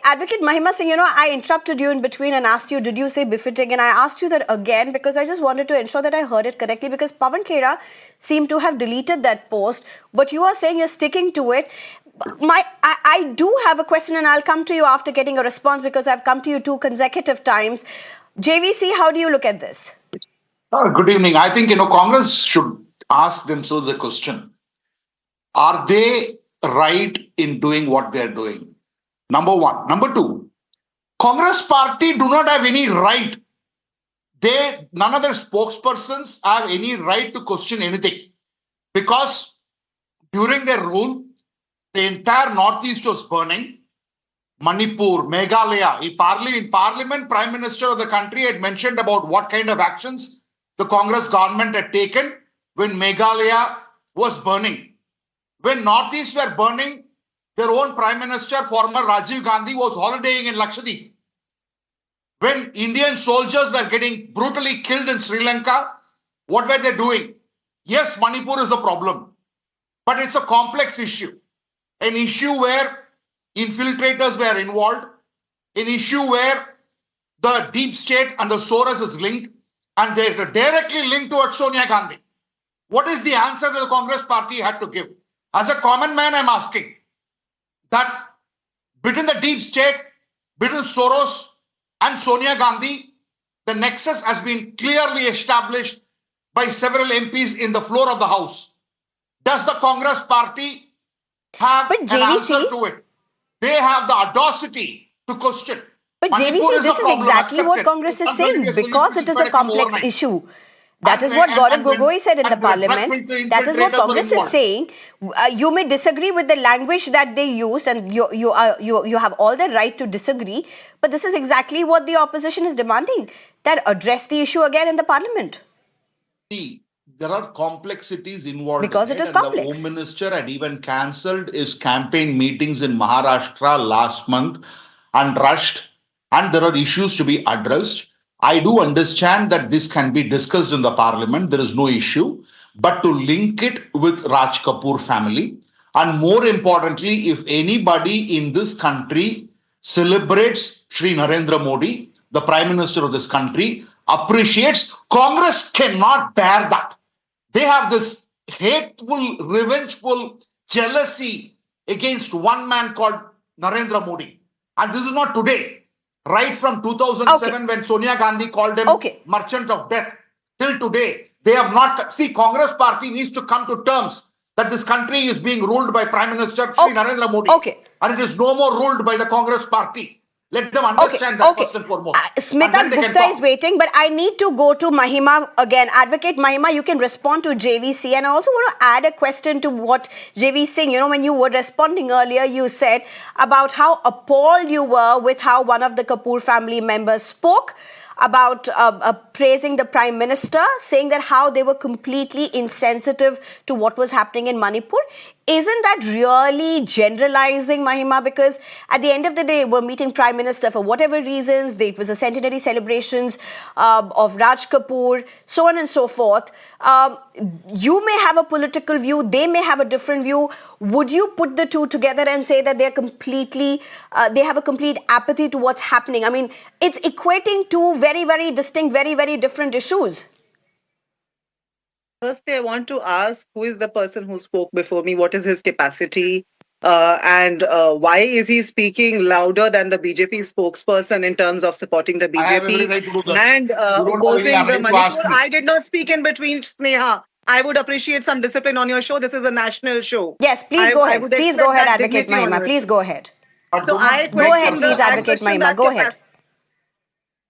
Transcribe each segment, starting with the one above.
Advocate Mahima Singh, I interrupted you in between and asked you, did you say befitting? And I asked you that again because I just wanted to ensure that I heard it correctly, because Pawan Khera seemed to have deleted that post, but you are saying you're sticking to it. I do have a question, and I'll come to you after getting a response, because I've come to you 2 consecutive times. JVC, how do you look at this? Good evening. I think, Congress should ask themselves a question. Are they right in doing what they're doing? Number one. Number two, Congress party do not have any right. None of their spokespersons have any right to question anything, because during their rule, the entire Northeast was burning. Manipur, Meghalaya, in Parliament, Prime Minister of the country had mentioned about what kind of actions the Congress government had taken when Meghalaya was burning. When Northeast were burning, their own Prime Minister, former Rajiv Gandhi, was holidaying in Lakshadweep. When Indian soldiers were getting brutally killed in Sri Lanka, what were they doing? Yes, Manipur is a problem, but it's a complex issue. An issue where infiltrators were involved, an issue where the deep state and the Soros is linked, and they're directly linked towards Sonia Gandhi. What is the answer that the Congress party had to give? As a common man, I'm asking that between the deep state, between Soros and Sonia Gandhi, the nexus has been clearly established by several MPs in the floor of the House. Does the Congress party have an answer to it? They have the audacity to question. But JVC, this is exactly what Congress is saying, because it is a complex issue. That is what Gaurav Gogoi said in the parliament. That is what Congress is saying. You may disagree with the language that they use, and you have all the right to disagree. But this is exactly what the opposition is demanding, that address the issue again in the parliament. See, there are complexities involved. Because it is complex. The Home Minister had even cancelled his campaign meetings in Maharashtra last month and rushed, and there are issues to be addressed. I do understand that this can be discussed in the parliament. There is no issue. But to link it with Raj Kapoor family, and more importantly, if anybody in this country celebrates Shri Narendra Modi, the Prime Minister of this country, appreciates, Congress cannot bear that. They have this hateful, revengeful jealousy against one man called Narendra Modi. And this is not today. Right from 2007, when Sonia Gandhi called him merchant of death, till today, they have not... See, Congress party needs to come to terms that this country is being ruled by Prime Minister Shri Narendra Modi. And it is no more ruled by the Congress party. Let them understand that first and foremost. Smita Gupta is waiting, but I need to go to Mahima again. Advocate Mahima, you can respond to JVC. And I also want to add a question to what JV Singh, when you were responding earlier, you said about how appalled you were with how one of the Kapoor family members spoke about praising the Prime Minister, saying that how they were completely insensitive to what was happening in Manipur. Isn't that really generalizing, Mahima? Because at the end of the day, we're meeting Prime Minister for whatever reasons. It was a centenary celebrations of Raj Kapoor, so on and so forth. You may have a political view. They may have a different view. Would you put the two together and say that they're completely, they have a complete apathy to what's happening? I mean, it's equating two very, very distinct, very, very different issues. Firstly, I want to ask, who is the person who spoke before me? What is his capacity? And why is he speaking louder than the BJP spokesperson in terms of supporting the BJP and opposing the Manipur? I did not speak in between, Sneha. I would appreciate some discipline on your show. This is a national show. Yes, please go ahead. Please go ahead, Advocate Mahima. Please go ahead. So I go ahead, please, Advocate Mahima. Go ahead.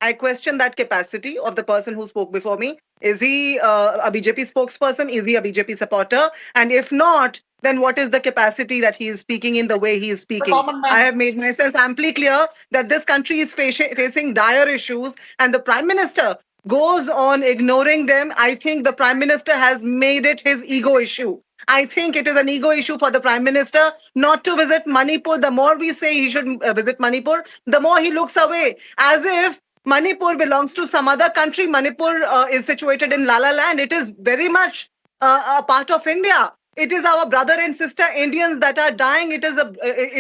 I question that capacity of the person who spoke before me. Is he a BJP spokesperson? Is he a BJP supporter? And if not, then what is the capacity that he is speaking in the way he is speaking? I have made myself amply clear that this country is facing dire issues, and the Prime Minister goes on ignoring them. I think the Prime Minister has made it his ego issue. I think it is an ego issue for the Prime Minister not to visit Manipur. The more we say he should visit Manipur, the more he looks away, as if Manipur belongs to some other country. Manipur is situated in La La Land. It is very much a part of India. It is our brother and sister Indians that are dying. It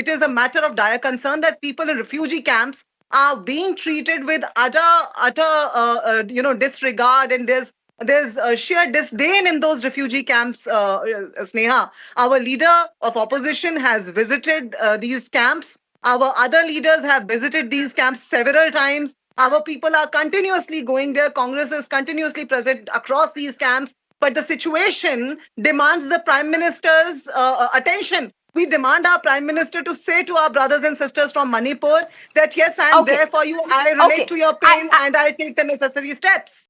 is a matter of dire concern that people in refugee camps are being treated with utter disregard, and there's sheer disdain in those refugee camps. Sneha, our leader of opposition has visited these camps. Our other leaders have visited these camps several times. Our people are continuously going there. Congress is continuously present across these camps. But the situation demands the Prime Minister's attention. We demand our Prime Minister to say to our brothers and sisters from Manipur that, yes, I am Okay. there for you. I relate Okay. to your pain and I take the necessary steps.